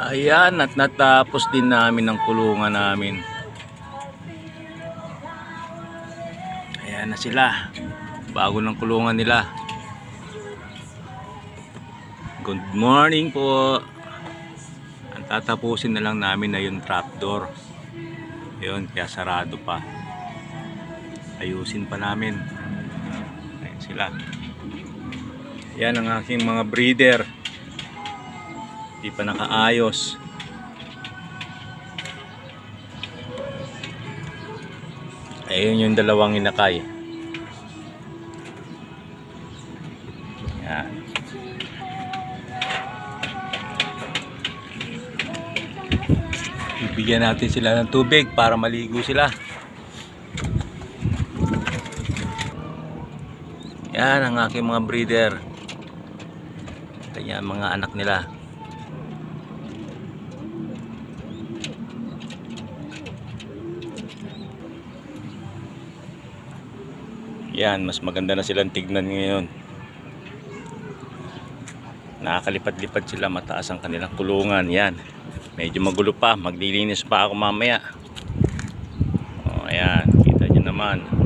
Ayan, at natapos din namin ang kulungan namin. Ayan na sila. Bago ng kulungan nila. Good morning po. Ang tatapusin na lang namin na yung trapdoor. Yun, kaya sarado pa. Ayusin pa namin. Ayan sila. Yan ang aking mga breeder. Hindi pa nakaayos. Ayun yung dalawang inakay. Yan. Bibigyan natin sila ng tubig para maligo sila. Yan ang aking mga breeder. Kanya mga anak nila. Yan, mas maganda na silang tignan ngayon. Nakakalipat-lipat sila, mataas ang kanilang kulungan. Yan. Medyo magulo pa, maglilinis pa ako mamaya. Oh, ayan, kita nyo naman.